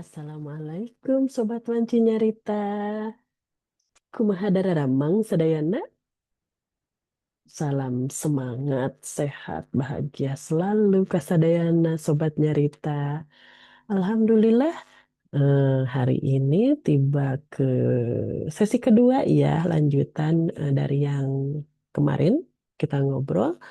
Assalamualaikum Sobat Wanci Nyarita. Kumaha dararamang sadayana. Salam semangat, sehat, bahagia selalu kasadayana Sobat Nyarita. Alhamdulillah hari ini tiba ke sesi kedua ya, lanjutan dari yang kemarin kita ngobrol.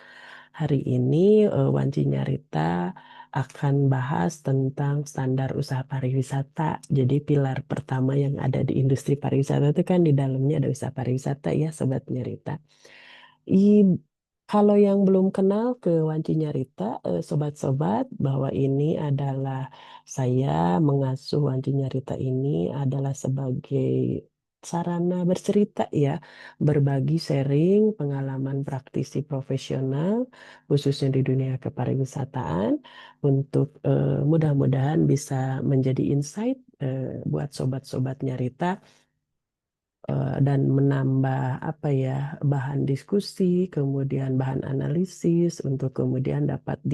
Hari ini Wanci Nyarita akan bahas tentang standar usaha pariwisata. Jadi pilar pertama yang ada di industri pariwisata itu kan di dalamnya ada usaha pariwisata ya Sobat Nyarita. Kalau yang belum kenal ke Wanci Nyarita, sobat-sobat, bahwa ini adalah saya mengasuh Wanci Nyarita ini adalah sebagai sarana bercerita ya, berbagi sharing pengalaman praktisi profesional, khususnya di dunia kepariwisataan, untuk mudah-mudahan bisa menjadi insight buat sobat-sobat Nyarita dan menambah apa ya bahan diskusi, kemudian bahan analisis untuk kemudian dapat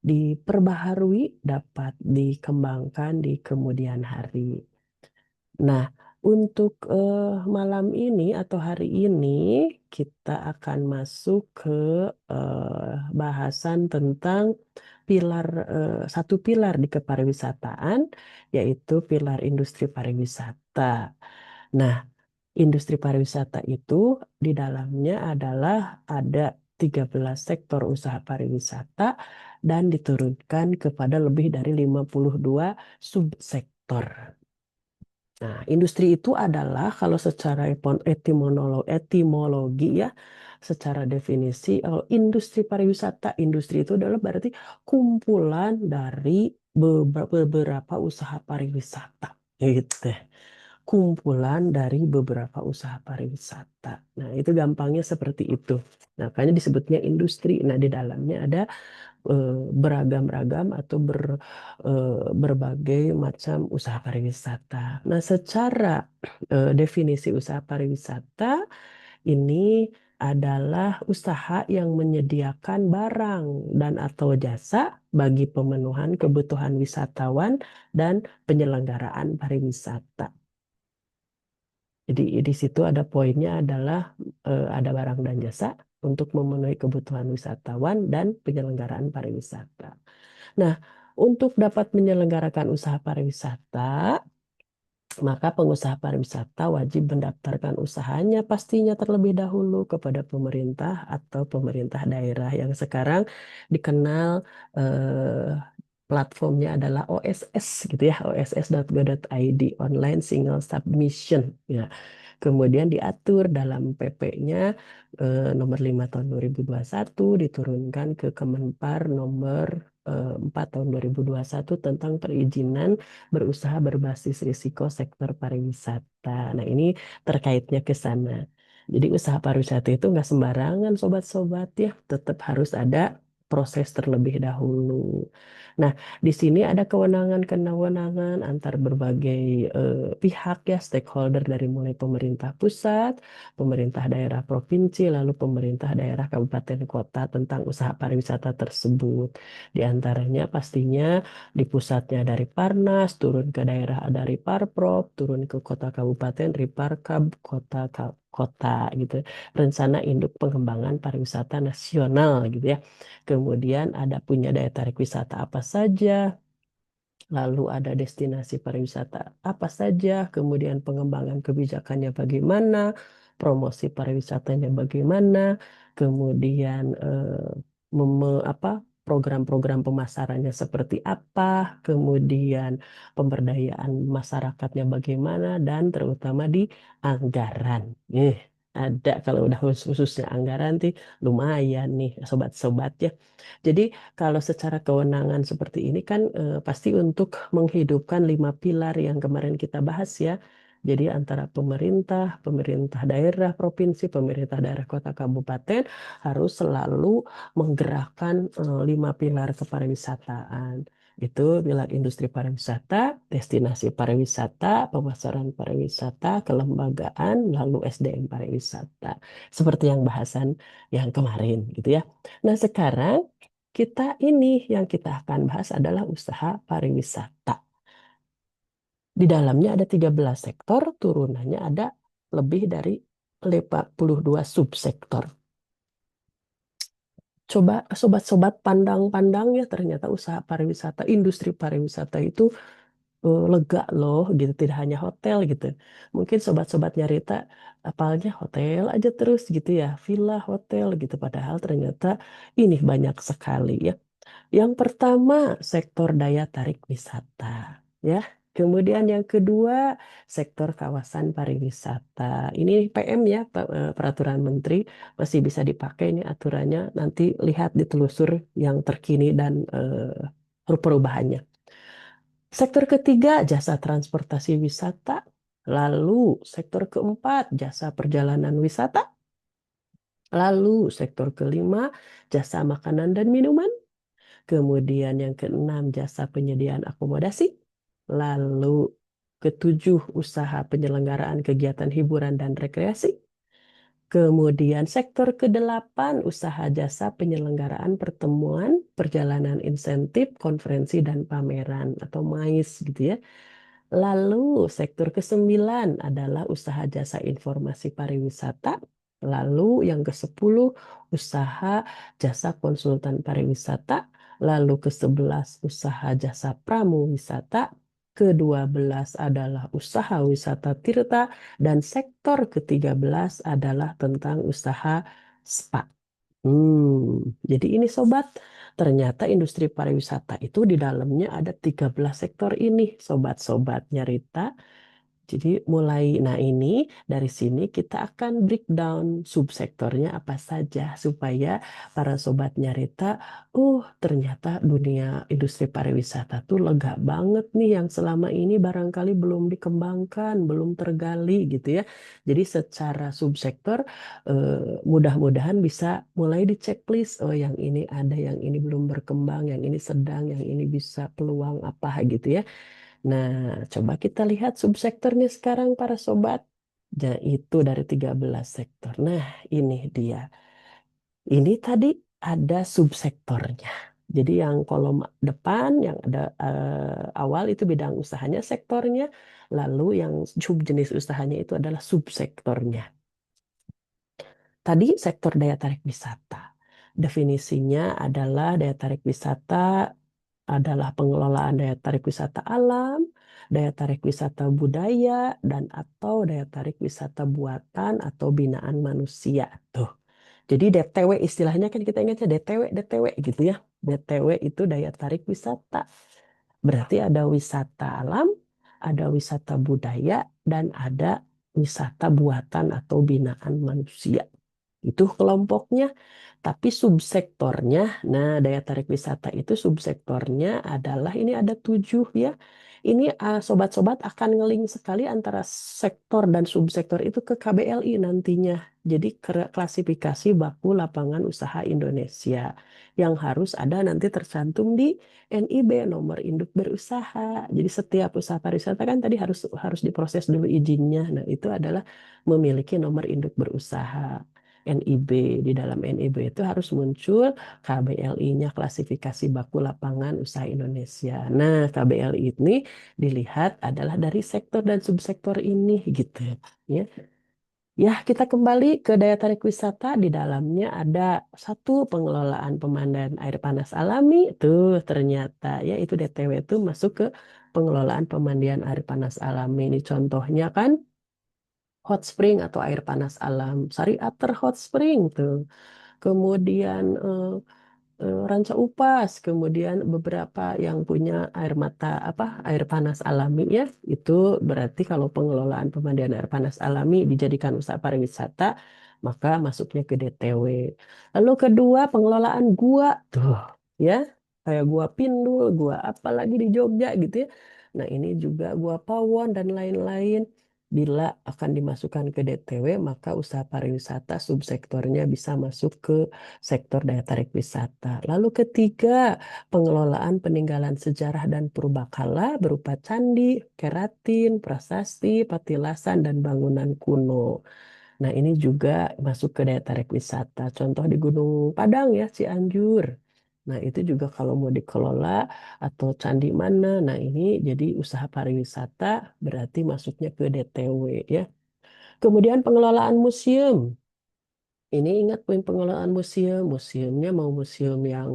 diperbaharui, dapat dikembangkan di kemudian hari. Nah, untuk malam ini atau hari ini kita akan masuk ke bahasan tentang pilar satu pilar di kepariwisataan, yaitu pilar industri pariwisata. Nah, industri pariwisata itu di dalamnya adalah ada 13 sektor usaha pariwisata dan diturunkan kepada lebih dari 52 subsektor. Nah, industri itu adalah kalau secara etimologi ya, secara definisi, kalau industri pariwisata, industri itu adalah berarti kumpulan dari beberapa usaha pariwisata. Gitu, kumpulan dari beberapa usaha pariwisata. Nah, itu gampangnya seperti itu. Nah, makanya disebutnya industri. Nah, di dalamnya ada beragam-ragam atau berbagai macam usaha pariwisata. Nah, secara definisi usaha pariwisata ini adalah usaha yang menyediakan barang dan atau jasa bagi pemenuhan kebutuhan wisatawan dan penyelenggaraan pariwisata. Jadi di situ ada poinnya adalah ada barang dan jasa untuk memenuhi kebutuhan wisatawan dan penyelenggaraan pariwisata. Nah, untuk dapat menyelenggarakan usaha pariwisata, maka pengusaha pariwisata wajib mendaftarkan usahanya pastinya terlebih dahulu kepada pemerintah atau pemerintah daerah yang sekarang dikenal eh, platformnya adalah OSS gitu ya, oss.go.id, Online Single Submission. Ya. Kemudian diatur dalam PP-nya nomor 5 tahun 2021 diturunkan ke Kemenpar nomor 4 tahun 2021 tentang perizinan berusaha berbasis risiko sektor pariwisata. Nah, ini terkaitnya ke sana. Jadi usaha pariwisata itu nggak sembarangan sobat-sobat ya, tetap harus ada proses terlebih dahulu. Nah, di sini ada kewenangan-kewenangan antar berbagai pihak ya, stakeholder dari mulai pemerintah pusat, pemerintah daerah provinsi, lalu pemerintah daerah kabupaten kota tentang usaha pariwisata tersebut. Di antaranya pastinya di pusatnya dari Parnas, turun ke daerah dari Parprov, turun ke kota kabupaten Riparkab, kota gitu. Rencana Induk Pengembangan Pariwisata Nasional gitu ya. Kemudian ada punya daya tarik wisata apa saja, lalu ada destinasi pariwisata apa saja, kemudian pengembangan kebijakannya bagaimana, promosi pariwisatanya bagaimana, kemudian apa program-program pemasarannya seperti apa, kemudian pemberdayaan masyarakatnya bagaimana, dan terutama di anggaran. Ada kalau udah khususnya anggaran sih lumayan nih sobat-sobat ya. Jadi kalau secara kewenangan seperti ini kan pasti untuk menghidupkan 5 pilar yang kemarin kita bahas ya. Jadi antara pemerintah, pemerintah daerah, provinsi, pemerintah daerah kota kabupaten harus selalu menggerakkan 5 pilar kepariwisataan. Itu pilar industri pariwisata, destinasi pariwisata, pemasaran pariwisata, kelembagaan, lalu SDM pariwisata. Seperti yang bahasan yang kemarin gitu ya. Nah, sekarang kita ini yang kita akan bahas adalah usaha pariwisata. Di dalamnya ada 13 sektor, turunannya ada lebih dari 42 subsektor. Coba sobat-sobat pandang-pandang ya, ternyata usaha pariwisata, industri pariwisata itu lega loh gitu, tidak hanya hotel gitu. Mungkin sobat-sobat nyarita apalnya hotel aja terus gitu ya, villa hotel gitu, padahal ternyata ini banyak sekali ya. Yang pertama, sektor daya tarik wisata, ya. Kemudian yang kedua, sektor kawasan pariwisata. Ini PM ya, Peraturan Menteri masih bisa dipakai ini aturannya. Nanti lihat ditelusur yang terkini dan perubahannya. Sektor ketiga, jasa transportasi wisata. Lalu sektor keempat, jasa perjalanan wisata. Lalu sektor kelima, jasa makanan dan minuman. Kemudian yang keenam, jasa penyediaan akomodasi. Lalu ketujuh, usaha penyelenggaraan kegiatan hiburan dan rekreasi. Kemudian sektor kedelapan, usaha jasa penyelenggaraan pertemuan, perjalanan insentif, konferensi dan pameran atau MAIS gitu ya. Lalu sektor kesembilan adalah usaha jasa informasi pariwisata. Lalu yang ke-10 usaha jasa konsultan pariwisata. Lalu ke-11 usaha jasa pramu wisata. Ke-12 adalah usaha wisata tirta. Dan sektor ke-13 adalah tentang usaha spa. Jadi ini sobat, ternyata industri pariwisata itu di dalamnya ada 13 sektor ini, sobat-sobat nyarita. Jadi mulai, nah ini dari sini kita akan breakdown subsektornya apa saja supaya para sobat nyarita, ternyata dunia industri pariwisata tuh lega banget nih yang selama ini barangkali belum dikembangkan, belum tergali gitu ya. Jadi secara subsektor mudah-mudahan bisa mulai di checklist, oh yang ini ada, yang ini belum berkembang, yang ini sedang, yang ini bisa peluang apa gitu ya. Nah, coba kita lihat subsektornya sekarang para sobat. Nah, itu dari 13 sektor. Nah, ini dia. Ini tadi ada subsektornya. Jadi yang kolom depan yang ada awal itu bidang usahanya, sektornya. Lalu yang subjenis usahanya itu adalah subsektornya. Tadi sektor daya tarik wisata. Definisinya adalah daya tarik wisata adalah pengelolaan daya tarik wisata alam, daya tarik wisata budaya, dan atau daya tarik wisata buatan atau binaan manusia. Tuh. Jadi DTW istilahnya kan kita ingatnya DTW, DTW gitu ya. DTW itu daya tarik wisata. Berarti ada wisata alam, ada wisata budaya, dan ada wisata buatan atau binaan manusia. Itu kelompoknya. Tapi subsektornya, nah daya tarik wisata itu subsektornya adalah ini ada 7 ya. Ini sobat-sobat akan ngeling sekali antara sektor dan subsektor itu ke KBLI nantinya. Jadi klasifikasi baku lapangan usaha Indonesia yang harus ada nanti tercantum di NIB, nomor induk berusaha. Jadi setiap usaha pariwisata kan tadi harus harus diproses dulu izinnya. Nah, itu adalah memiliki nomor induk berusaha. NIB. Di dalam NIB itu harus muncul KBLI-nya, klasifikasi baku lapangan usaha Indonesia. Nah, KBLI ini dilihat adalah dari sektor dan subsektor ini gitu ya. Ya, kita kembali ke daya tarik wisata. Di dalamnya ada satu pengelolaan pemandian air panas alami. Tuh ternyata ya itu DTW itu masuk ke pengelolaan pemandian air panas alami. Ini contohnya kan hot spring atau air panas alam. Sariater hot spring tuh. Kemudian Ranca Upas, kemudian beberapa yang punya air mata apa air panas alami ya, itu berarti kalau pengelolaan pemandian air panas alami dijadikan usaha pariwisata, maka masuknya ke DTW. Lalu kedua pengelolaan gua tuh ya, kayak gua Pindul, gua apa lagi di Jogja gitu ya. Nah ini juga gua Pawon dan lain-lain. Bila akan dimasukkan ke DTW, maka usaha pariwisata subsektornya bisa masuk ke sektor daya tarik wisata. Lalu ketiga, pengelolaan peninggalan sejarah dan purbakala berupa candi, keratin, prasasti, patilasan, dan bangunan kuno. Nah, ini juga masuk ke daya tarik wisata. Contoh di Gunung Padang ya, Cianjur. Nah, itu juga kalau mau dikelola atau candi mana, nah ini jadi usaha pariwisata berarti masuknya ke DTW ya. Kemudian pengelolaan museum. Ini ingat poin pengelolaan museum. Museumnya mau museum yang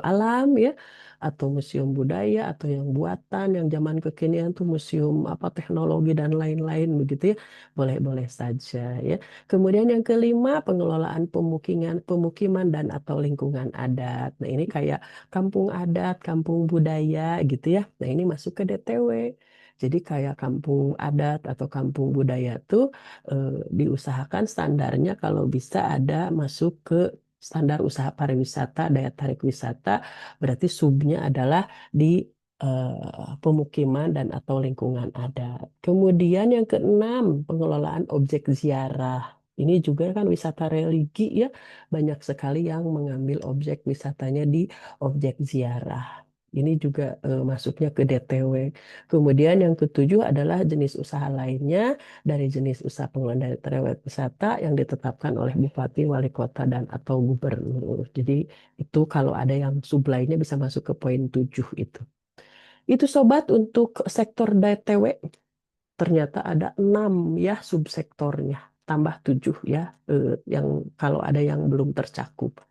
alam ya, atau museum budaya atau yang buatan yang zaman kekinian tuh museum apa teknologi dan lain-lain begitu ya, boleh-boleh saja ya. Kemudian yang kelima, pengelolaan pemukiman pemukiman dan atau lingkungan adat. Nah ini kayak kampung adat, kampung budaya gitu ya, nah ini masuk ke DTW. Jadi kayak kampung adat atau kampung budaya tuh eh, diusahakan standarnya kalau bisa ada masuk ke standar usaha pariwisata, daya tarik wisata, berarti subnya adalah di pemukiman dan atau lingkungan adat. Kemudian yang keenam, pengelolaan objek ziarah. Ini juga kan wisata religi ya, banyak sekali yang mengambil objek wisatanya di objek ziarah. Ini juga masuknya ke DTW. Kemudian yang ketujuh adalah jenis usaha lainnya dari jenis usaha pengelolaan dari terewet wisata yang ditetapkan oleh bupati, wali kota, dan atau gubernur. Jadi itu kalau ada yang sublainya bisa masuk ke poin 7 itu. Itu sobat untuk sektor DTW. Ternyata ada 6 ya subsektornya. Tambah 7 ya yang kalau ada yang belum tercakup.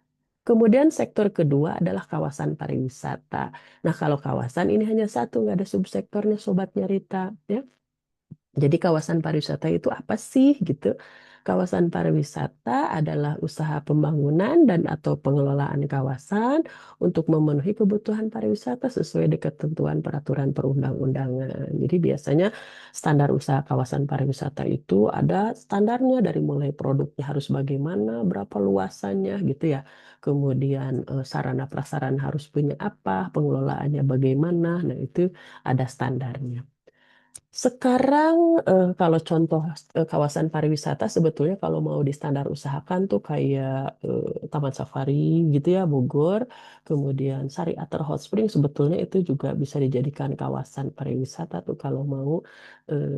Kemudian sektor kedua adalah kawasan pariwisata. Nah kalau kawasan ini hanya satu, nggak ada subsektornya sobat nyarita. Ya. Jadi kawasan pariwisata itu apa sih gitu? Kawasan pariwisata adalah usaha pembangunan dan atau pengelolaan kawasan untuk memenuhi kebutuhan pariwisata sesuai dengan ketentuan peraturan perundang-undangan. Jadi biasanya standar usaha kawasan pariwisata itu ada standarnya dari mulai produknya harus bagaimana, berapa luasannya gitu ya. Kemudian sarana prasarana harus punya apa, pengelolaannya bagaimana. Nah, itu ada standarnya. Sekarang kalau contoh kawasan pariwisata sebetulnya kalau mau di standar usahakan tuh kayak Taman Safari gitu ya Bogor, kemudian Sari Ater Hot Spring sebetulnya itu juga bisa dijadikan kawasan pariwisata tuh kalau mau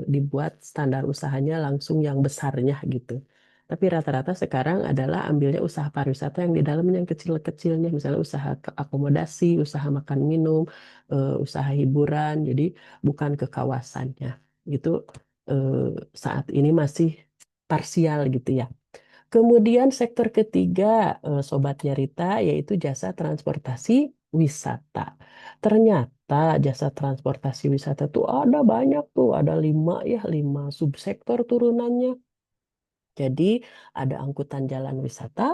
dibuat standar usahanya langsung yang besarnya gitu. Tapi rata-rata sekarang adalah ambilnya usaha pariwisata yang di dalamnya yang kecil-kecilnya, misalnya usaha akomodasi, usaha makan minum, usaha hiburan. Jadi bukan ke kawasannya. Itu eh, saat ini masih parsial gitu ya. Kemudian sektor ketiga, Sobat Nyarita, yaitu jasa transportasi wisata. Ternyata jasa transportasi wisata tuh ada banyak tuh, ada 5 ya, 5 subsektor turunannya. Jadi ada angkutan jalan wisata,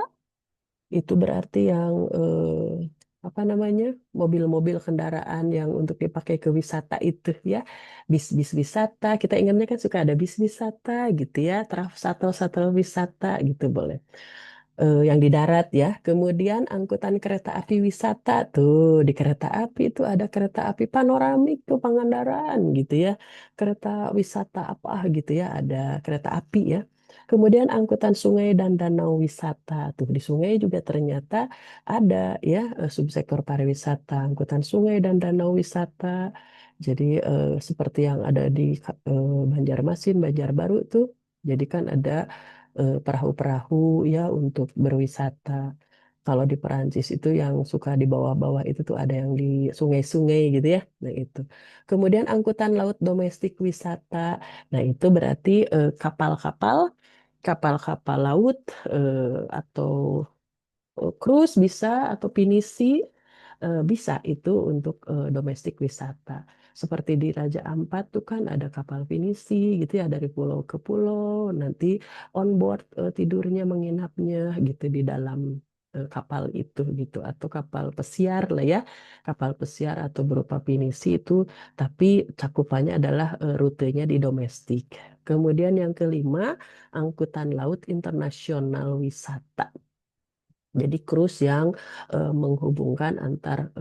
itu berarti yang apa namanya mobil-mobil kendaraan yang untuk dipakai ke wisata itu ya, bis-bis wisata. Kita ingatnya kan suka ada bis wisata gitu ya, shuttle-shuttle wisata gitu boleh. Yang di darat ya. Kemudian angkutan kereta api wisata tuh di kereta api itu ada kereta api panoramik tuh Pangandaran gitu ya. Kereta wisata apa gitu ya, ada kereta api ya. Kemudian angkutan sungai dan danau wisata tuh di sungai juga ternyata ada ya subsektor pariwisata, angkutan sungai dan danau wisata. Jadi seperti yang ada di Banjarmasin, Banjarbaru tuh. Jadi kan ada perahu-perahu ya untuk berwisata. Kalau di Perancis itu yang suka di bawah-bawah itu tuh ada yang di sungai-sungai gitu ya. Nah itu. Kemudian angkutan laut domestik wisata. Nah itu berarti kapal-kapal, kapal-kapal laut atau cruise bisa atau pinisi bisa itu untuk domestik wisata. Seperti di Raja Ampat tuh kan ada kapal pinisi gitu ya dari pulau ke pulau. Nanti on board tidurnya menginapnya gitu di dalam kapal itu gitu atau kapal pesiar lah ya. Kapal pesiar atau berupa pinisi itu tapi cakupannya adalah rutenya di domestik. Kemudian yang kelima, angkutan laut internasional wisata. Jadi cruise yang menghubungkan antar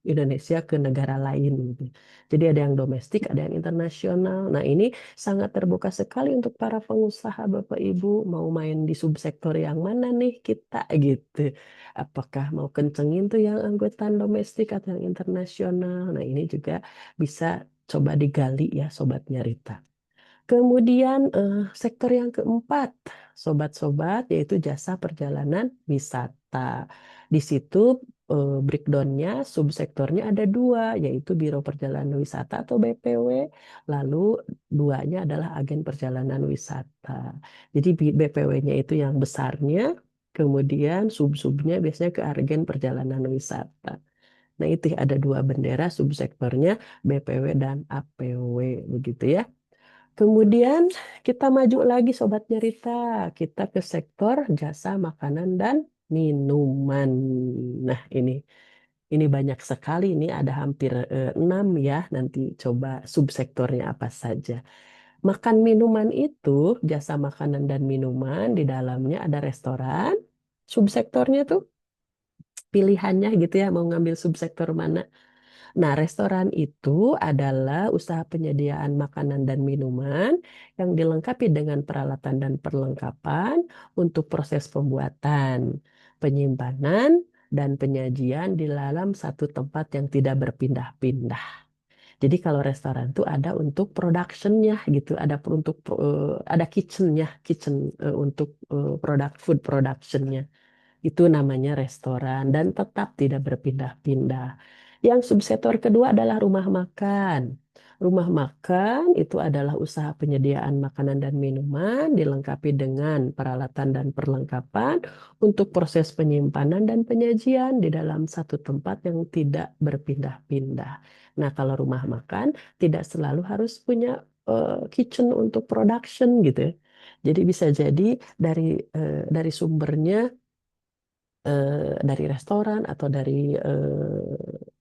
Indonesia ke negara lain gitu. Jadi ada yang domestik, ada yang internasional. Nah, ini sangat terbuka sekali untuk para pengusaha Bapak Ibu mau main di subsektor yang mana nih kita gitu. Apakah mau kencengin tuh yang angkutan domestik atau yang internasional. Nah, ini juga bisa coba digali ya Sobat Nyarita. Kemudian sektor yang keempat, sobat-sobat, yaitu jasa perjalanan wisata. Di situ breakdownnya, subsektornya ada dua, yaitu Biro Perjalanan Wisata atau BPW. Lalu duanya adalah agen perjalanan wisata. Jadi BPW-nya itu yang besarnya, kemudian sub-subnya biasanya ke agen perjalanan wisata. Nah itu ada dua bendera subsektornya, BPW dan APW, begitu ya. Kemudian kita maju lagi Sobat Nyerita, kita ke sektor jasa makanan dan minuman. Nah ini banyak sekali, ini ada hampir 6 ya, nanti coba subsektornya apa saja. Makan minuman itu, jasa makanan dan minuman, di dalamnya ada restoran, subsektornya tuh pilihannya gitu ya, mau ngambil subsektor mana. Nah, restoran itu adalah usaha penyediaan makanan dan minuman yang dilengkapi dengan peralatan dan perlengkapan untuk proses pembuatan, penyimpanan, dan penyajian di dalam satu tempat yang tidak berpindah-pindah. Jadi kalau restoran itu ada untuk productionnya gitu, ada untuk ada kitchennya, kitchen untuk produk food productionnya. Itu namanya restoran dan tetap tidak berpindah-pindah. Yang subsektor kedua adalah rumah makan. Rumah makan itu adalah usaha penyediaan makanan dan minuman dilengkapi dengan peralatan dan perlengkapan untuk proses penyimpanan dan penyajian di dalam satu tempat yang tidak berpindah-pindah. Nah, kalau rumah makan tidak selalu harus punya kitchen untuk production gitu ya. Jadi bisa jadi dari dari sumbernya dari restoran atau dari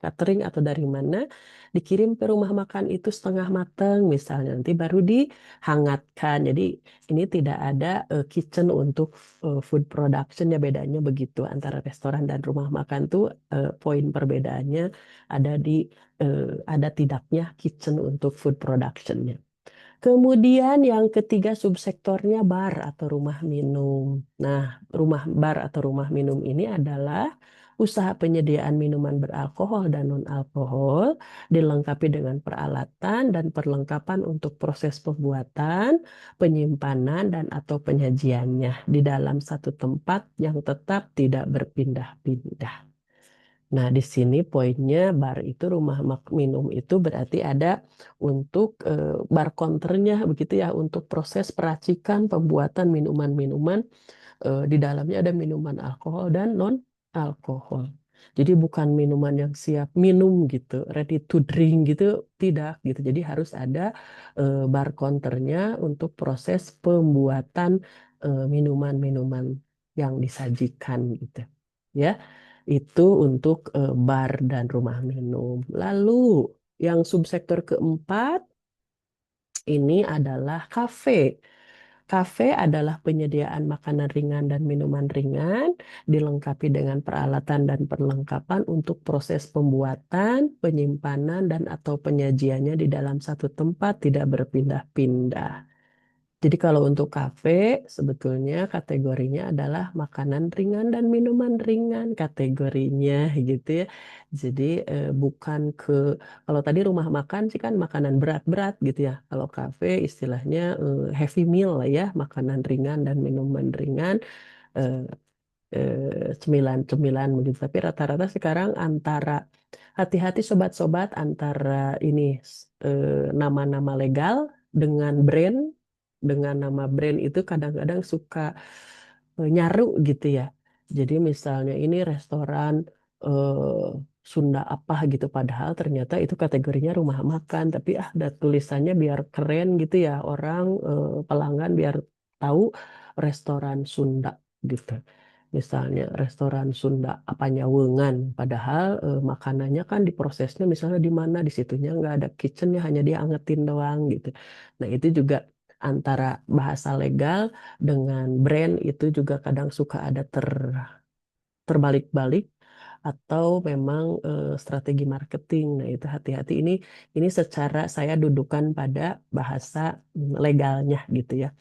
catering atau dari mana dikirim ke rumah makan itu setengah matang misalnya nanti baru dihangatkan. Jadi ini tidak ada kitchen untuk food production ya, bedanya begitu antara restoran dan rumah makan tuh poin perbedaannya ada di ada tidaknya kitchen untuk food productionnya. Kemudian yang ketiga subsektornya bar atau rumah minum. Nah, rumah bar atau rumah minum ini adalah usaha penyediaan minuman beralkohol dan non-alkohol dilengkapi dengan peralatan dan perlengkapan untuk proses pembuatan, penyimpanan dan atau penyajiannya di dalam satu tempat yang tetap tidak berpindah-pindah. Nah, di sini poinnya bar itu rumah minum itu berarti ada untuk bar counternya begitu ya untuk proses peracikan pembuatan minuman-minuman di dalamnya ada minuman alkohol dan non alkohol. Jadi bukan minuman yang siap minum gitu, ready to drink gitu, tidak gitu. Jadi harus ada bar counternya untuk proses pembuatan minuman-minuman yang disajikan gitu. Ya, itu untuk bar dan rumah minum. Lalu yang subsektor keempat ini adalah kafe. Kafe adalah penyediaan makanan ringan dan minuman ringan, dilengkapi dengan peralatan dan perlengkapan untuk proses pembuatan, penyimpanan, dan atau penyajiannya di dalam satu tempat tidak berpindah-pindah. Jadi kalau untuk kafe sebetulnya kategorinya adalah makanan ringan dan minuman ringan kategorinya gitu ya. Jadi bukan ke kalau tadi rumah makan sih kan makanan berat-berat gitu ya. Kalau kafe istilahnya heavy meal lah ya, makanan ringan dan minuman ringan. eh, Cemilan-cemilan begitu. Tapi rata-rata sekarang antara hati-hati sobat-sobat antara ini nama-nama legal dengan brand dengan nama brand itu kadang-kadang suka nyaru gitu ya. Jadi misalnya ini restoran Sunda apa gitu padahal ternyata itu kategorinya rumah makan tapi ada tulisannya biar keren gitu ya orang pelanggan biar tahu restoran Sunda gitu. Misalnya restoran Sunda apanya Wengan, padahal makanannya kan diprosesnya misalnya di mana di situnya nggak ada kitchennya hanya dia angetin doang gitu. Nah itu juga antara bahasa legal dengan brand itu juga kadang suka ada terbalik-balik atau memang strategi marketing. Nah itu hati-hati ini secara saya dudukan pada bahasa legalnya gitu ya.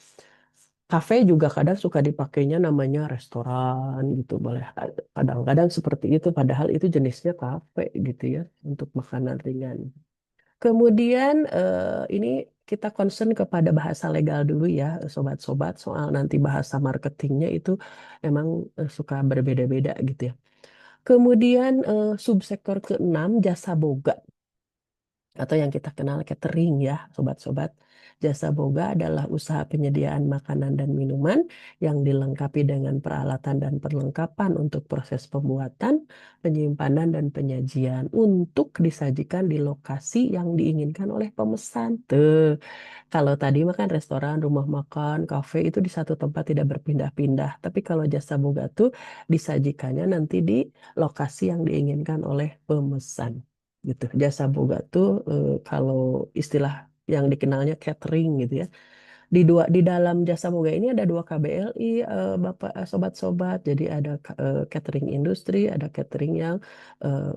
Kafe juga kadang suka dipakainya namanya restoran gitu boleh kadang-kadang seperti itu padahal itu jenisnya kafe gitu ya untuk makanan ringan. Kemudian ini kita concern kepada bahasa legal dulu ya, sobat-sobat, soal nanti bahasa marketingnya itu emang suka berbeda-beda gitu ya. Kemudian subsektor keenam jasa boga atau yang kita kenal catering ya, sobat-sobat. Jasa boga adalah usaha penyediaan makanan dan minuman yang dilengkapi dengan peralatan dan perlengkapan untuk proses pembuatan, penyimpanan, dan penyajian untuk disajikan di lokasi yang diinginkan oleh pemesan. Tuh, kalau tadi makan restoran, rumah makan, kafe itu di satu tempat tidak berpindah-pindah. Tapi kalau jasa boga tuh disajikannya nanti di lokasi yang diinginkan oleh pemesan gitu. Jasa boga tuh kalau istilah yang dikenalnya catering gitu ya. Di dalam jasa boga ini ada dua KBLI, Bapak sobat-sobat. Jadi ada catering industri, ada catering yang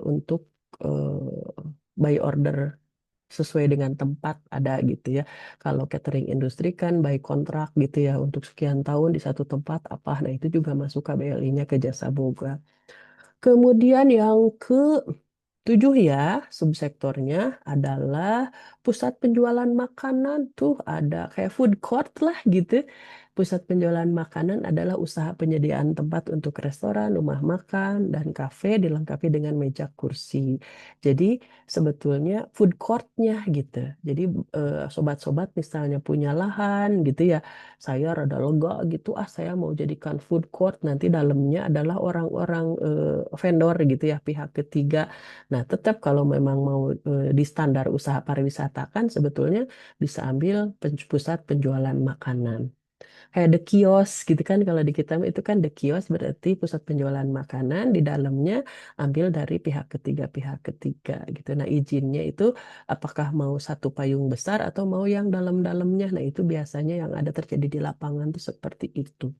untuk by order sesuai dengan tempat ada gitu ya. Kalau catering industri kan by kontrak gitu ya untuk sekian tahun di satu tempat apa. Nah, itu juga masuk KBLI-nya ke jasa boga. Kemudian yang ketujuh ya, subsektornya adalah pusat penjualan makanan tuh ada kayak food court lah gitu. Pusat penjualan makanan adalah usaha penyediaan tempat untuk restoran, rumah makan, dan kafe dilengkapi dengan meja kursi. Jadi sebetulnya food courtnya gitu. Jadi sobat-sobat misalnya punya lahan gitu ya, saya rada lega gitu, saya mau jadikan food court, nanti dalamnya adalah orang-orang vendor gitu ya, pihak ketiga. Nah, tetap kalau memang mau di standar usaha pariwisata kan sebetulnya bisa ambil pusat penjualan makanan. Kayak the kios gitu kan, kalau di kita itu kan the kios berarti pusat penjualan makanan, di dalamnya ambil dari pihak ketiga gitu. Nah, izinnya itu apakah mau satu payung besar atau mau yang dalam-dalamnya. Nah, itu biasanya yang ada terjadi di lapangan tuh seperti itu.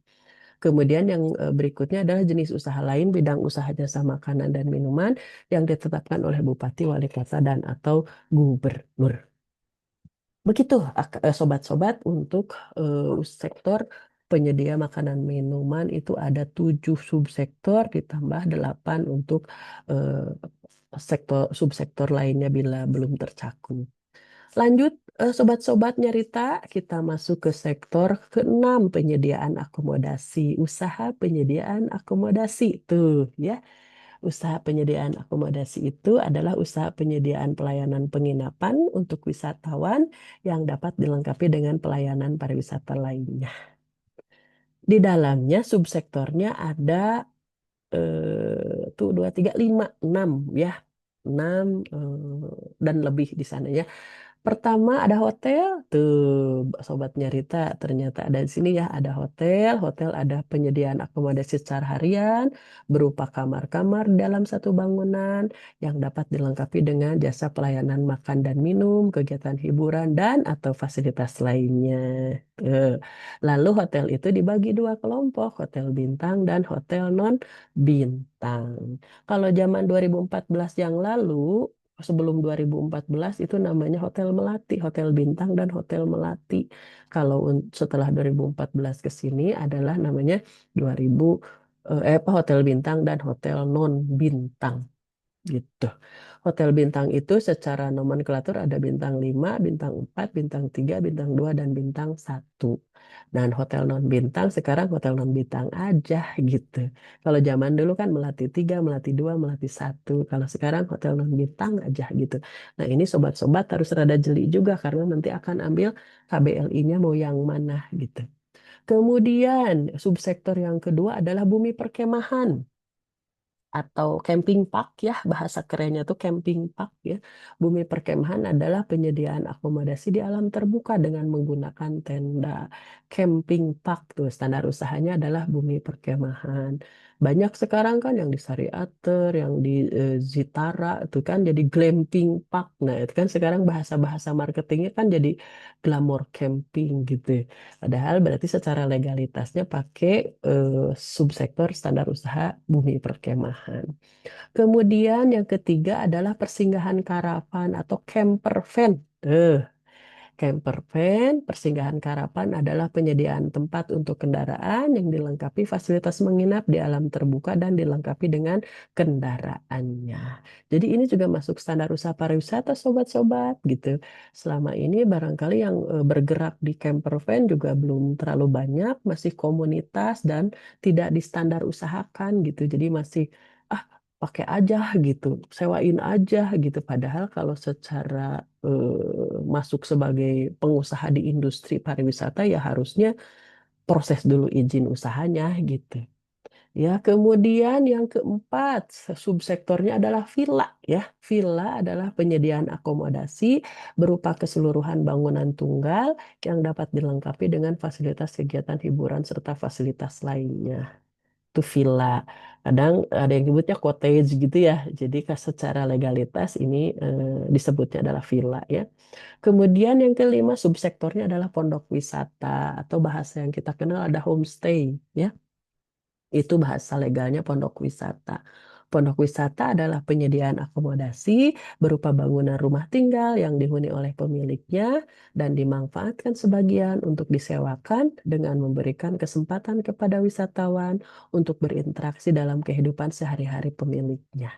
Kemudian yang berikutnya adalah jenis usaha lain, bidang usaha jasa makanan dan minuman yang ditetapkan oleh bupati, wali kota, dan atau gubernur. Begitu, sobat-sobat, untuk sektor penyedia makanan minuman itu ada 7 subsektor ditambah 8 untuk subsektor lainnya bila belum tercakup. Lanjut, sobat-sobat nyerita, kita masuk ke sektor keenam, penyediaan akomodasi. Usaha penyediaan akomodasi tuh ya. Usaha penyediaan akomodasi itu adalah usaha penyediaan pelayanan penginapan untuk wisatawan yang dapat dilengkapi dengan pelayanan pariwisata lainnya. Di dalamnya subsektornya ada tuh dua, tiga, lima, enam ya, enam dan lebih di sana ya. Pertama ada hotel, tuh sobat nyarita ternyata ada di sini ya, ada hotel, hotel ada penyediaan akomodasi secara harian berupa kamar-kamar dalam satu bangunan yang dapat dilengkapi dengan jasa pelayanan makan dan minum, kegiatan hiburan dan atau fasilitas lainnya. Tuh. Lalu hotel itu dibagi dua kelompok, hotel bintang dan hotel non bintang. Kalau zaman 2014 yang lalu, sebelum 2014 itu namanya Hotel Melati, Hotel Bintang dan Hotel Melati. Kalau setelah 2014 ke sini adalah namanya 2000 apa Hotel Bintang dan Hotel Non Bintang gitu. Hotel bintang itu secara nomenklatur ada bintang 5, bintang 4, bintang 3, bintang 2, dan bintang 1. Dan hotel non bintang sekarang hotel non bintang aja gitu. Kalau zaman dulu kan Melati 3, Melati 2, Melati 1. Kalau sekarang hotel non bintang aja gitu. Nah, ini sobat-sobat harus rada jeli juga karena nanti akan ambil KBLI-nya mau yang mana gitu. Kemudian subsektor yang kedua adalah bumi perkemahan atau camping park ya, bahasa kerennya tuh camping park ya. Bumi perkemahan adalah penyediaan akomodasi di alam terbuka dengan menggunakan tenda. Camping park tuh standar usahanya adalah bumi perkemahan. Banyak sekarang kan yang di Sari Ater, yang di Zitara itu kan jadi glamping park. Nah, itu kan sekarang bahasa-bahasa marketingnya kan jadi glamour camping gitu. Padahal berarti secara legalitasnya pakai subsektor standar usaha bumi perkemahan. Kemudian yang ketiga adalah persinggahan karavan atau camper van. Camper van, persinggahan karapan adalah penyediaan tempat untuk kendaraan yang dilengkapi fasilitas menginap di alam terbuka dan dilengkapi dengan kendaraannya. Jadi ini juga masuk standar usaha pariwisata, sobat-sobat gitu. Selama ini barangkali yang bergerak di camper van juga belum terlalu banyak, masih komunitas dan tidak di standar usahakan gitu. Jadi masih ah pakai aja gitu, sewain aja gitu. Padahal kalau secara masuk sebagai pengusaha di industri pariwisata ya harusnya proses dulu izin usahanya gitu. Ya, kemudian yang keempat, subsektornya adalah villa ya. Villa adalah penyediaan akomodasi berupa keseluruhan bangunan tunggal yang dapat dilengkapi dengan fasilitas kegiatan hiburan serta fasilitas lainnya. Itu villa. Kadang ada yang nyebutnya cottage gitu ya. Jadi secara legalitas ini disebutnya adalah villa ya. Kemudian yang kelima subsektornya adalah pondok wisata atau bahasa yang kita kenal ada homestay ya. Itu bahasa legalnya pondok wisata. Pondok wisata adalah penyediaan akomodasi berupa bangunan rumah tinggal yang dihuni oleh pemiliknya dan dimanfaatkan sebagian untuk disewakan dengan memberikan kesempatan kepada wisatawan untuk berinteraksi dalam kehidupan sehari-hari pemiliknya.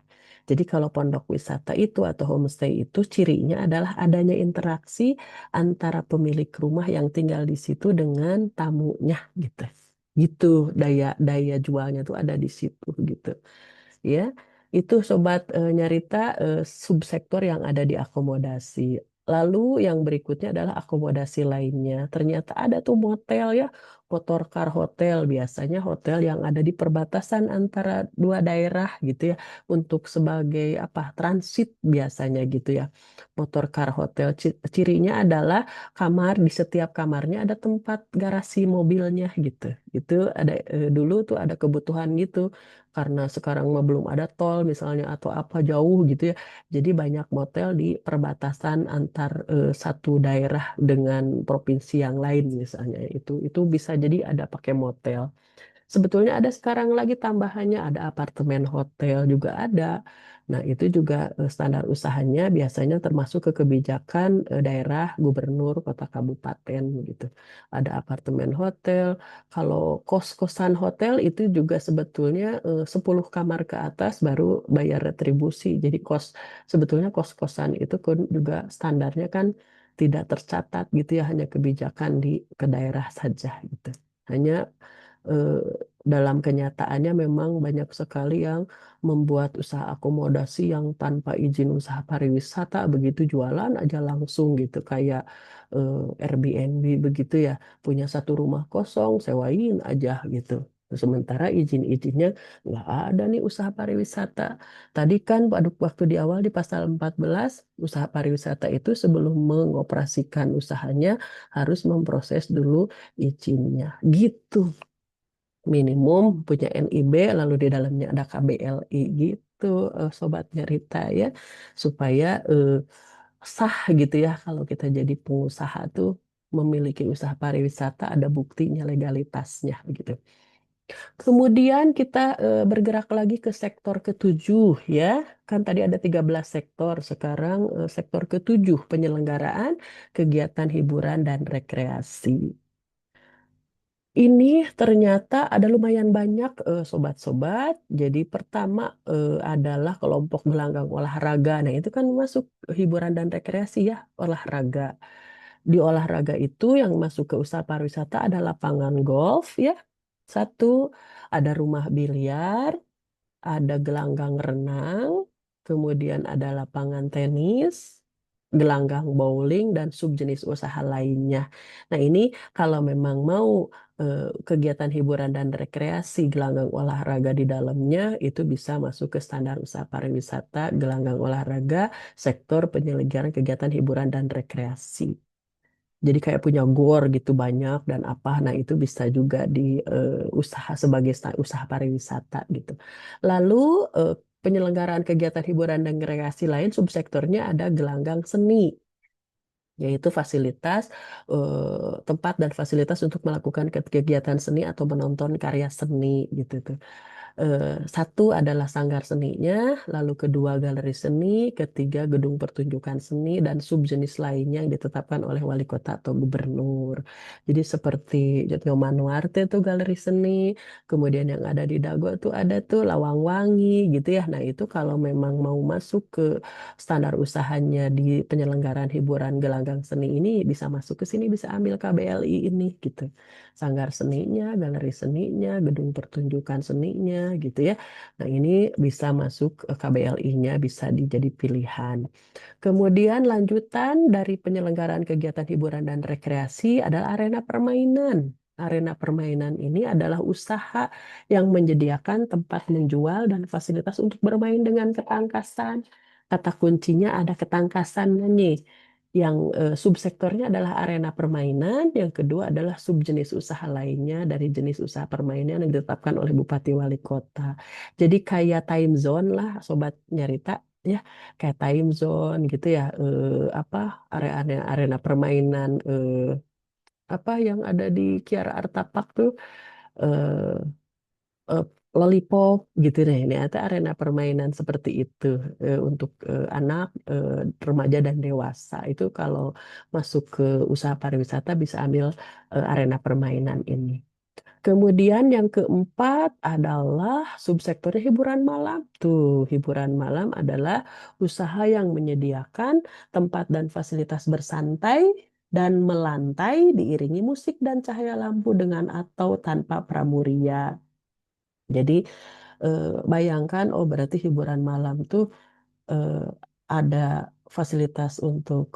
Jadi kalau pondok wisata itu atau homestay itu cirinya adalah adanya interaksi antara pemilik rumah yang tinggal di situ dengan tamunya gitu. Gitu daya daya jualnya tuh ada di situ gitu ya. Itu sobat nyarita subsektor yang ada di akomodasi. Lalu yang berikutnya adalah akomodasi lainnya. Ternyata ada tuh motel ya, motorcar hotel. Biasanya hotel yang ada di perbatasan antara dua daerah gitu ya, untuk sebagai apa transit biasanya gitu ya. Motorcar hotel cirinya adalah kamar di setiap kamarnya ada tempat garasi mobilnya gitu. Itu ada dulu tuh ada kebutuhan gitu karena sekarang mah belum ada tol misalnya atau apa jauh gitu ya. Jadi banyak motel di perbatasan antar satu daerah dengan provinsi yang lain misalnya. Itu bisa jadi ada pakai motel. Sebetulnya ada sekarang lagi tambahannya ada apartemen hotel juga ada. Nah, itu juga standar usahanya biasanya termasuk ke kebijakan daerah, gubernur, kota, kabupaten gitu. Ada apartemen hotel. Kalau kos-kosan hotel itu juga sebetulnya 10 kamar ke atas baru bayar retribusi. Jadi sebetulnya kos-kosan itu kan juga standarnya kan tidak tercatat gitu ya, hanya kebijakan ke daerah saja gitu. Hanya eh, dalam kenyataannya memang banyak sekali yang membuat usaha akomodasi yang tanpa izin usaha pariwisata begitu jualan aja langsung gitu kayak Airbnb begitu ya punya satu rumah kosong sewain aja gitu. Sementara izin-izinnya nggak ada nih usaha pariwisata. Tadi kan pada waktu di awal di pasal 14 usaha pariwisata itu sebelum mengoperasikan usahanya harus memproses dulu izinnya gitu, minimum punya NIB lalu di dalamnya ada KBLI gitu sobat nyerita ya supaya sah gitu ya kalau kita jadi pengusaha tuh memiliki usaha pariwisata ada buktinya legalitasnya gitu. Kemudian kita bergerak lagi ke sektor ketujuh ya. Kan tadi ada 13 sektor, sekarang sektor ketujuh penyelenggaraan kegiatan hiburan dan rekreasi. Ini ternyata ada lumayan banyak sobat-sobat. Jadi pertama adalah kelompok gelanggang olahraga. Nah, itu kan masuk hiburan dan rekreasi ya, olahraga. Di olahraga itu yang masuk ke usaha pariwisata ada lapangan golf ya. Satu, ada rumah biliar, ada gelanggang renang, kemudian ada lapangan tenis, gelanggang bowling, dan subjenis usaha lainnya. Nah, ini kalau memang mau kegiatan hiburan dan rekreasi, gelanggang olahraga di dalamnya, itu bisa masuk ke standar usaha pariwisata, gelanggang olahraga, sektor penyelenggaraan kegiatan hiburan dan rekreasi. Jadi kayak punya gor gitu banyak dan apa. Nah, itu bisa juga di usaha sebagai usaha pariwisata gitu. Lalu penyelenggaraan kegiatan hiburan dan rekreasi lain subsektornya ada gelanggang seni, yaitu fasilitas tempat dan fasilitas untuk melakukan kegiatan seni atau menonton karya seni gitu tuh. Satu adalah sanggar seninya, lalu kedua galeri seni, ketiga gedung pertunjukan seni, dan subjenis lainnya yang ditetapkan oleh wali kota atau gubernur. Jadi seperti Jatyo Manuarte itu galeri seni, kemudian yang ada di Dago tuh ada tuh Lawang Wangi gitu ya. Nah itu kalau memang mau masuk ke standar usahanya di penyelenggaraan hiburan gelanggang seni ini bisa masuk ke sini, bisa ambil KBLI ini gitu. Sanggar seninya, galeri seninya, gedung pertunjukan seninya gitu ya. Nah, ini bisa masuk KBLI-nya, bisa dijadi pilihan. Kemudian lanjutan dari penyelenggaraan kegiatan hiburan dan rekreasi adalah arena permainan. Arena permainan ini adalah usaha yang menyediakan tempat menjual dan fasilitas untuk bermain dengan ketangkasan. Kata kuncinya ada ketangkasannya nih. Yang subsektornya adalah arena permainan, yang kedua adalah subjenis usaha lainnya dari jenis usaha permainan yang ditetapkan oleh Bupati Wali Kota. Jadi kayak time zone lah, sobat nyarita ya, kayak time zone gitu ya, apa arena arena permainan apa yang ada di Kiara Artapak tuh, eh, eh, Lollipop gitu deh. Ini ada arena permainan seperti itu untuk anak, remaja dan dewasa. Itu kalau masuk ke usaha pariwisata bisa ambil arena permainan ini. Kemudian yang keempat adalah subsektornya hiburan malam. Tuh, hiburan malam adalah usaha yang menyediakan tempat dan fasilitas bersantai dan melantai diiringi musik dan cahaya lampu dengan atau tanpa pramuria. Jadi bayangkan, oh berarti hiburan malam tuh eh, ada fasilitas untuk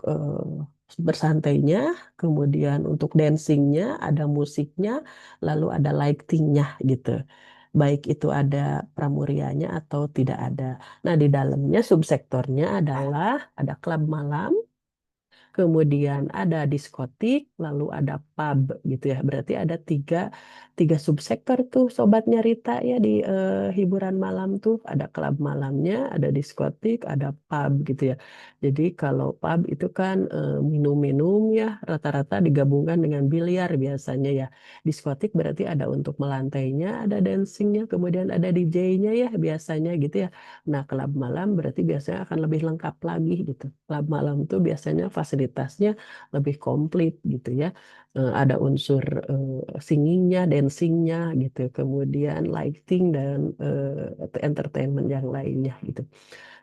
bersantainya, kemudian untuk dancingnya, ada musiknya, lalu ada lightingnya gitu. Baik itu ada pramurianya atau tidak ada. Nah, di dalamnya subsektornya adalah ada klub malam, kemudian ada diskotik, lalu ada pub gitu ya. Berarti ada tiga subsektor tuh sobat nyarita ya di hiburan malam tuh. Ada klub malamnya, ada diskotik, ada pub gitu ya. Jadi kalau pub itu kan minum-minum ya, rata-rata digabungkan dengan biliar biasanya ya. Diskotik berarti ada untuk melantainya, ada dancingnya, kemudian ada DJ-nya ya biasanya gitu ya. Nah, klub malam berarti biasanya akan lebih lengkap lagi gitu. Klub malam tuh biasanya fasilitasnya lebih komplit gitu ya. Ada unsur singingnya, dancingnya gitu. Kemudian lighting dan entertainment yang lainnya gitu.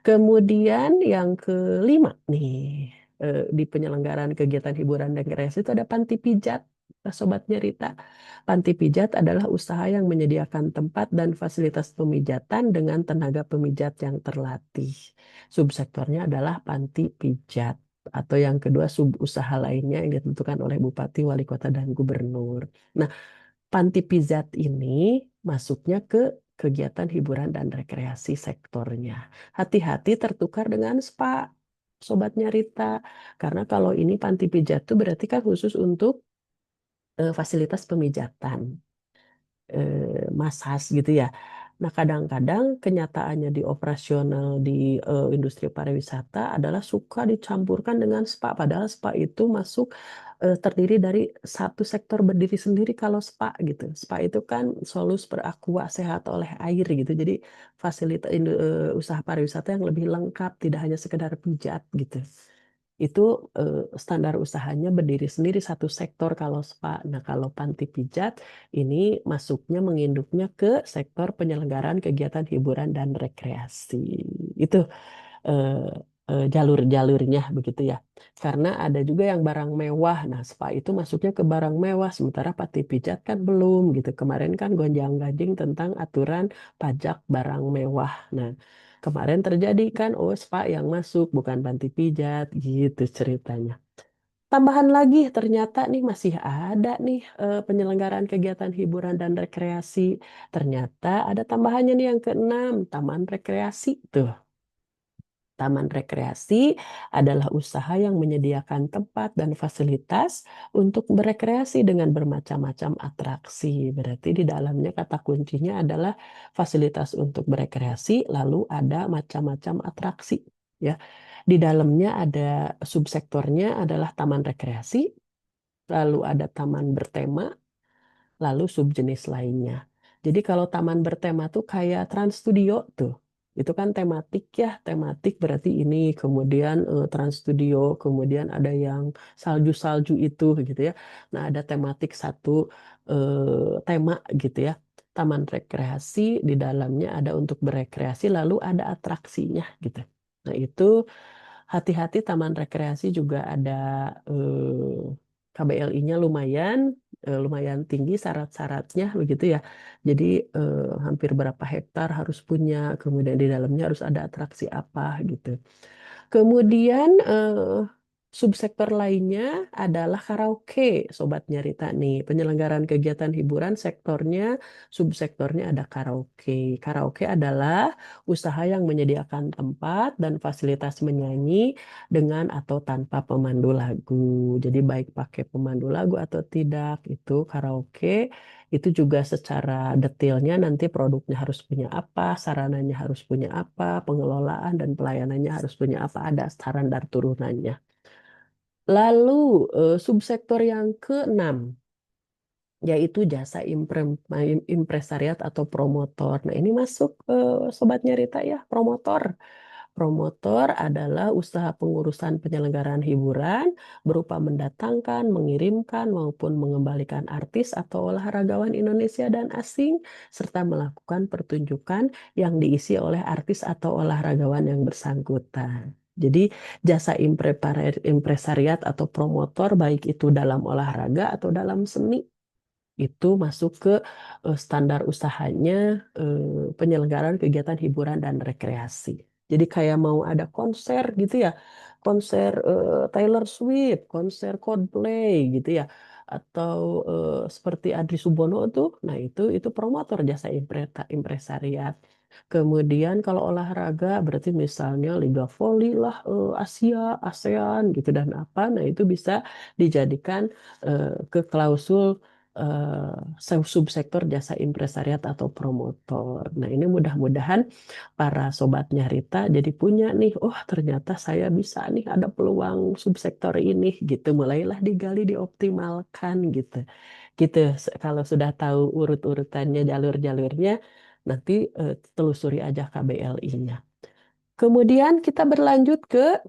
Kemudian yang kelima nih, di penyelenggaraan kegiatan hiburan dan rekreasi itu ada panti pijat. Sobat Nyerita, panti pijat adalah usaha yang menyediakan tempat dan fasilitas pemijatan dengan tenaga pemijat yang terlatih. Subsektornya adalah panti pijat. Atau yang kedua sub usaha lainnya yang ditentukan oleh bupati, wali kota, dan gubernur. Nah, panti pijat ini masuknya ke kegiatan hiburan dan rekreasi sektornya. Hati-hati tertukar dengan spa, sobatnya Rita. Karena kalau ini panti pijat itu berarti kan khusus untuk fasilitas pemijatan, massage gitu ya. Nah, kadang-kadang kenyataannya di operasional di industri pariwisata adalah suka dicampurkan dengan spa, padahal spa itu masuk terdiri dari satu sektor berdiri sendiri kalau spa gitu. Spa itu kan solus per aqua, sehat oleh air gitu. Jadi fasilitas usaha pariwisata yang lebih lengkap, tidak hanya sekedar pijat gitu. Itu standar usahanya berdiri sendiri satu sektor kalau spa. Nah, kalau panti pijat ini masuknya menginduknya ke sektor penyelenggaraan kegiatan hiburan dan rekreasi. Itu eh, jalur-jalurnya begitu ya. Karena ada juga yang barang mewah. Nah, spa itu masuknya ke barang mewah, sementara panti pijat kan belum gitu. Kemarin kan gonjang-ganjing tentang aturan pajak barang mewah. Nah, kemarin terjadi kan, oh spa yang masuk bukan panti pijat gitu ceritanya. Tambahan lagi ternyata nih masih ada nih penyelenggaraan kegiatan hiburan dan rekreasi. Ternyata ada tambahannya nih yang keenam, taman rekreasi tuh. Taman rekreasi adalah usaha yang menyediakan tempat dan fasilitas untuk berekreasi dengan bermacam-macam atraksi. Berarti di dalamnya kata kuncinya adalah fasilitas untuk berekreasi, lalu ada macam-macam atraksi. Ya, di dalamnya ada subsektornya adalah taman rekreasi, lalu ada taman bertema, lalu subjenis lainnya. Jadi kalau taman bertema tuh kayak Trans Studio tuh. Itu kan tematik ya, tematik berarti ini, kemudian Trans Studio, kemudian ada yang salju-salju itu gitu ya. Nah, ada tematik satu tema gitu ya. Taman rekreasi di dalamnya ada untuk berekreasi, lalu ada atraksinya gitu. Nah, itu hati-hati taman rekreasi juga ada KBLI-nya lumayan lumayan tinggi syarat-syaratnya begitu ya. Jadi hampir berapa hektar harus punya, kemudian di dalamnya harus ada atraksi apa gitu. Kemudian subsektor lainnya adalah karaoke, Sobat Nyarita nih. Penyelenggaraan kegiatan hiburan sektornya, subsektornya ada karaoke. Karaoke adalah usaha yang menyediakan tempat dan fasilitas menyanyi dengan atau tanpa pemandu lagu. Jadi baik pakai pemandu lagu atau tidak, itu karaoke. Itu juga secara detailnya nanti produknya harus punya apa, sarananya harus punya apa, pengelolaan dan pelayanannya harus punya apa, ada standar turunannya. Lalu subsektor yang keenam yaitu jasa impresariat atau promotor. Nah, ini masuk Sobat Nyarita ya, promotor. Promotor adalah usaha pengurusan penyelenggaraan hiburan berupa mendatangkan, mengirimkan, maupun mengembalikan artis atau olahragawan Indonesia dan asing, serta melakukan pertunjukan yang diisi oleh artis atau olahragawan yang bersangkutan. Jadi jasa impresariat atau promotor baik itu dalam olahraga atau dalam seni itu masuk ke standar usahanya penyelenggaraan kegiatan hiburan dan rekreasi. Jadi kayak mau ada konser gitu ya, konser Taylor Swift, konser Coldplay gitu ya, atau seperti Adri Subono tuh, nah itu promotor jasa impresariat. Kemudian kalau olahraga berarti misalnya Liga Voli lah Asia, ASEAN gitu dan apa, nah itu bisa dijadikan ke klausul subsektor jasa impresariat atau promotor. Nah, ini mudah-mudahan para sobat nyarita jadi punya nih, oh ternyata saya bisa nih ada peluang subsektor ini gitu. Mulailah digali, dioptimalkan gitu. Gitu. Kalau sudah tahu urut-urutannya, jalur-jalurnya, nanti telusuri aja KBLI-nya. Kemudian kita berlanjut ke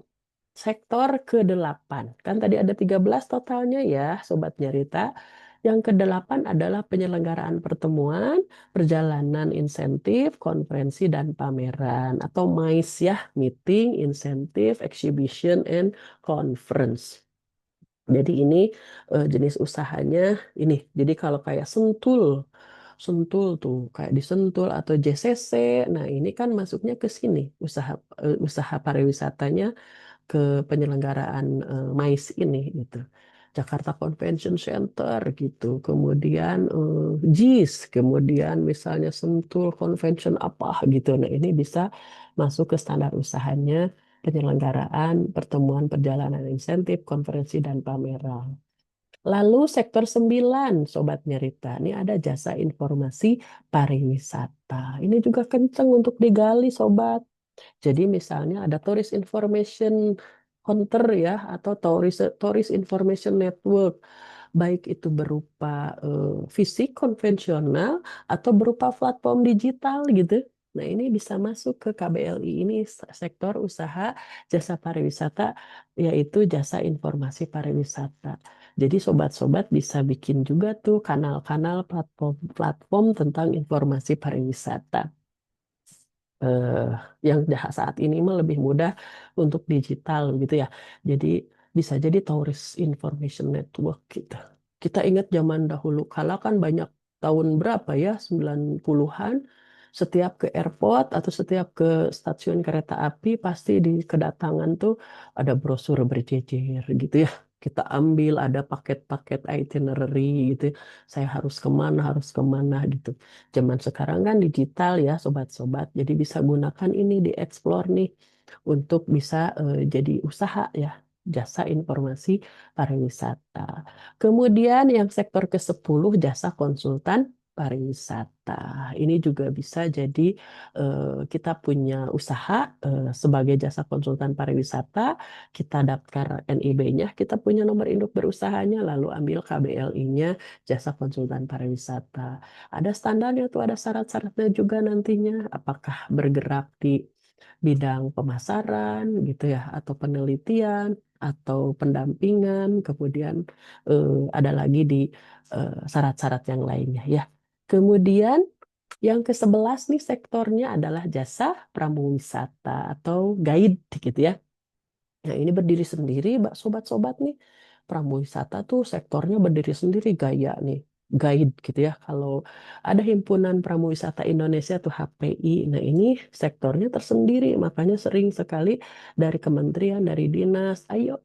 sektor ke-8. Kan tadi ada 13 totalnya ya, Sobat Nyarita. Yang ke-8 adalah penyelenggaraan pertemuan, perjalanan insentif, konferensi, dan pameran. Atau MICE ya, Meeting, Incentive, Exhibition, and Conference. Jadi ini jenis usahanya ini. Jadi kalau kayak Sentul, Sentul tuh kayak di Sentul atau JCC. Nah, ini kan masuknya ke sini usaha pariwisatanya ke penyelenggaraan MICE ini gitu. Jakarta Convention Center gitu. Kemudian JIS, kemudian misalnya Sentul Convention apa gitu. Nah, ini bisa masuk ke standar usahanya penyelenggaraan pertemuan perjalanan insentif, konferensi dan pameran. Lalu sektor 9, Sobat Nyerita. Ini ada jasa informasi pariwisata. Ini juga kenceng untuk digali, Sobat. Jadi misalnya ada Tourist Information Counter ya, atau Tourist Information Network, baik itu berupa fisik konvensional atau berupa platform digital gitu. Nah, ini bisa masuk ke KBLI ini sektor usaha jasa pariwisata, yaitu jasa informasi pariwisata. Jadi sobat-sobat bisa bikin juga tuh kanal-kanal platform tentang informasi pariwisata eh, yang saat ini mah lebih mudah untuk digital gitu ya. Jadi bisa jadi Tourist Information Network gitu. Kita ingat zaman dahulu kala kan banyak tahun berapa ya 90-an setiap ke airport atau setiap ke stasiun kereta api pasti di kedatangan tuh ada brosur berjejer gitu ya. Kita ambil ada paket-paket itinerary gitu. Saya harus kemana gitu. Zaman sekarang kan digital ya sobat-sobat. Jadi bisa gunakan ini di-explore nih untuk bisa jadi usaha ya, jasa informasi pariwisata. Kemudian yang sektor ke-10 jasa konsultan pariwisata. Ini juga bisa jadi kita punya usaha sebagai jasa konsultan pariwisata, kita daftar NIB-nya, kita punya nomor induk berusahanya, lalu ambil KBLI-nya jasa konsultan pariwisata. Ada standarnya tuh, ada syarat-syaratnya juga nantinya, apakah bergerak di bidang pemasaran gitu ya, atau penelitian, atau pendampingan, kemudian ada lagi di syarat-syarat yang lainnya ya. Kemudian yang ke-11 nih sektornya adalah jasa pramuwisata atau guide gitu ya. Nah, ini berdiri sendiri, Mbak, sobat-sobat nih. Pramuwisata tuh sektornya berdiri sendiri gaya nih, guide gitu ya. Kalau ada Himpunan Pramuwisata Indonesia tuh HPI, nah ini sektornya tersendiri, makanya sering sekali dari kementerian, dari dinas, ayo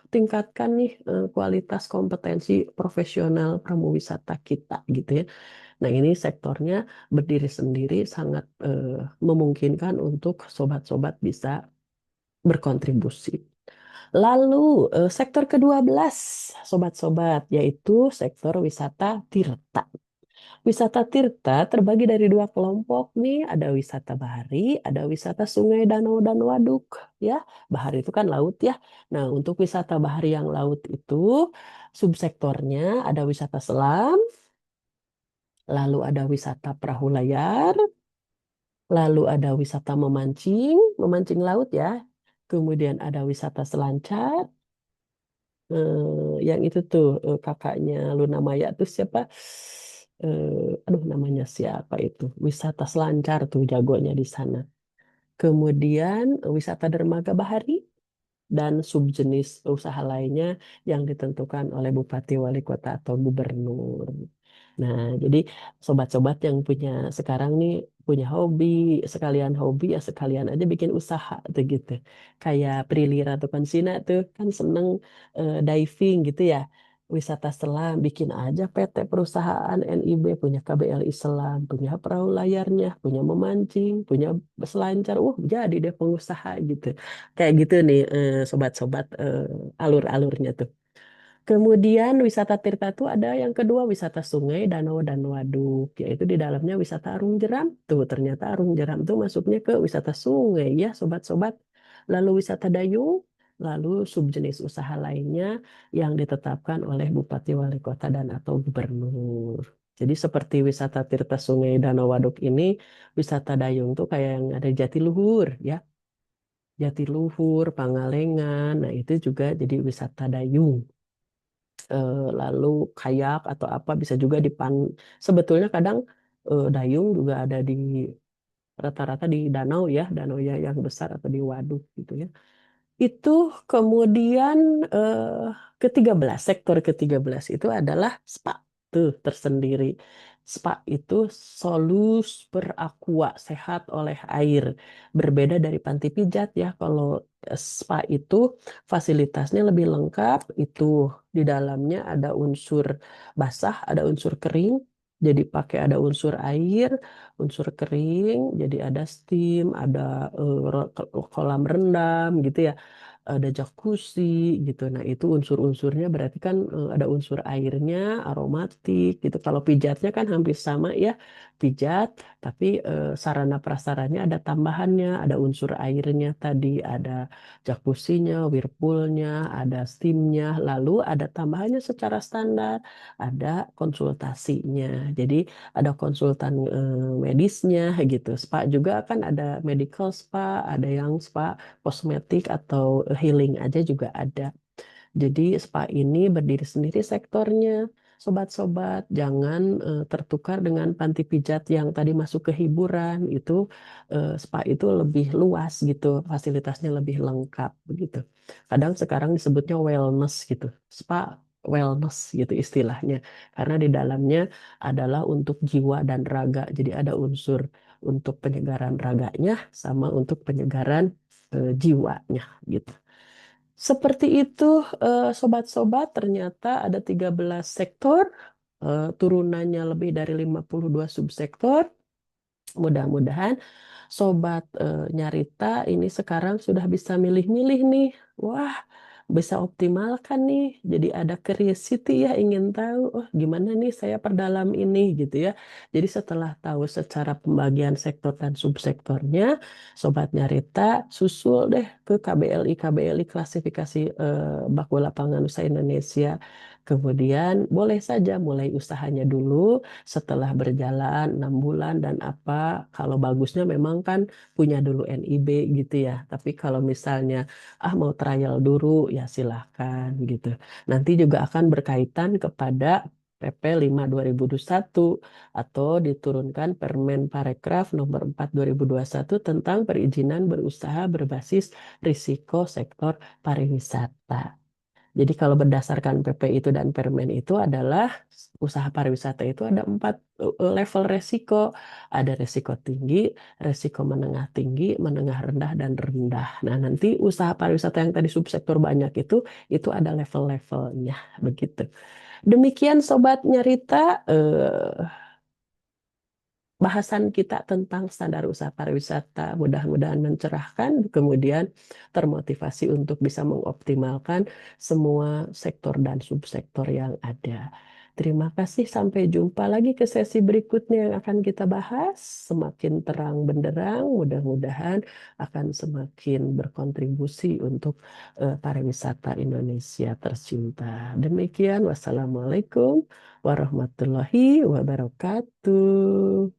tingkatkan nih kualitas kompetensi profesional pramuwisata kita gitu ya. Nah, ini sektornya berdiri sendiri, sangat memungkinkan untuk sobat-sobat bisa berkontribusi. Lalu sektor ke-12, sobat-sobat, yaitu sektor wisata tirta. Wisata tirta terbagi dari dua kelompok nih, ada wisata bahari, ada wisata sungai, danau, dan waduk. Ya, bahari itu kan laut ya. Nah, untuk wisata bahari yang laut itu subsektornya ada wisata selam, lalu ada wisata perahu layar, lalu ada wisata memancing, memancing laut ya. Kemudian ada wisata selancar, yang itu tuh kakaknya Luna Maya tuh siapa? Aduh namanya siapa itu? Wisata selancar tuh jagonya di sana. Kemudian wisata dermaga bahari dan subjenis usaha lainnya yang ditentukan oleh bupati, wali kota, atau gubernur. Nah, jadi sobat-sobat yang punya sekarang nih punya hobi ya sekalian aja bikin usaha tuh gitu. Kayak Prilly Ratukansina tuh kan seneng diving gitu ya. Wisata selam, bikin aja PT perusahaan NIB, punya KBLI Selam, punya perahu layarnya, punya memancing, punya selancar, jadi deh pengusaha gitu. Kayak gitu nih sobat-sobat alur-alurnya tuh. Kemudian wisata tirta itu ada yang kedua wisata sungai, danau, dan waduk, yaitu di dalamnya wisata Arung Jeram. Tuh ternyata Arung Jeram tuh masuknya ke wisata sungai ya sobat-sobat. Lalu wisata dayung, lalu subjenis usaha lainnya yang ditetapkan oleh bupati, wali kota, dan atau gubernur. Jadi seperti wisata tirta sungai, danau, waduk ini, wisata dayung tuh kayak yang ada di Jatiluhur ya. Jatiluhur, Pangalengan, nah itu juga jadi wisata dayung. Lalu kayak atau apa bisa juga sebetulnya kadang dayung juga ada di rata-rata di danau ya, danau ya yang besar atau di waduk gitu ya. Itu kemudian ke-13, sektor ke-13 itu adalah spa tuh tersendiri. Spa itu solus per aqua, sehat oleh air. Berbeda dari panti pijat ya. Kalau spa itu fasilitasnya lebih lengkap. Itu di dalamnya ada unsur basah, ada unsur kering. Jadi pakai ada unsur air, unsur kering, jadi ada steam, ada kolam rendam gitu ya, ada jacuzzi gitu. Nah, itu unsur-unsurnya berarti kan ada unsur airnya, aromatik gitu. Kalau pijatnya kan hampir sama ya, pijat, tapi sarana prasarannya ada tambahannya, ada unsur airnya tadi, ada jacuzzinya, whirlpoolnya, ada steamnya, lalu ada tambahannya secara standar, ada konsultasinya. Jadi ada konsultan medisnya gitu. Spa juga kan ada medical spa, ada yang spa kosmetik atau healing aja juga ada. Jadi spa ini berdiri sendiri sektornya. Sobat-sobat, jangan tertukar dengan panti pijat yang tadi masuk ke hiburan. Itu spa itu lebih luas gitu, fasilitasnya lebih lengkap begitu. Kadang sekarang disebutnya wellness gitu, spa wellness gitu istilahnya. Karena di dalamnya adalah untuk jiwa dan raga. Jadi ada unsur untuk penyegaran raganya sama untuk penyegaran jiwanya gitu. Seperti itu, sobat-sobat, ternyata ada 13 sektor, turunannya lebih dari 52 subsektor. Mudah-mudahan sobat nyarita ini sekarang sudah bisa milih-milih nih. Wah, bisa optimalkan nih. Jadi ada curiosity ya, ingin tahu, oh gimana nih saya perdalam ini gitu ya. Jadi setelah tahu secara pembagian sektor dan subsektornya, Sobat Nyarita susul deh ke KBLI klasifikasi Baku Lapangan Usaha Indonesia. Kemudian boleh saja mulai usahanya dulu setelah berjalan 6 bulan dan apa, kalau bagusnya memang kan punya dulu NIB gitu ya. Tapi kalau misalnya mau trial dulu ya silahkan gitu. Nanti juga akan berkaitan kepada PP 5 2021 atau diturunkan Permen Parekraf nomor 4 2021 tentang perizinan berusaha berbasis risiko sektor pariwisata. Jadi kalau berdasarkan PP itu dan Permen itu adalah usaha pariwisata itu ada 4 level resiko. Ada resiko tinggi, resiko menengah tinggi, menengah rendah, dan rendah. Nah, nanti usaha pariwisata yang tadi subsektor banyak itu ada level-levelnya begitu. Demikian Sobat Nyarita, bahasan kita tentang standar usaha pariwisata mudah-mudahan mencerahkan, kemudian termotivasi untuk bisa mengoptimalkan semua sektor dan subsektor yang ada. Terima kasih, sampai jumpa lagi ke sesi berikutnya yang akan kita bahas. Semakin terang benderang, mudah-mudahan akan semakin berkontribusi untuk pariwisata Indonesia tercinta. Demikian, wassalamualaikum warahmatullahi wabarakatuh.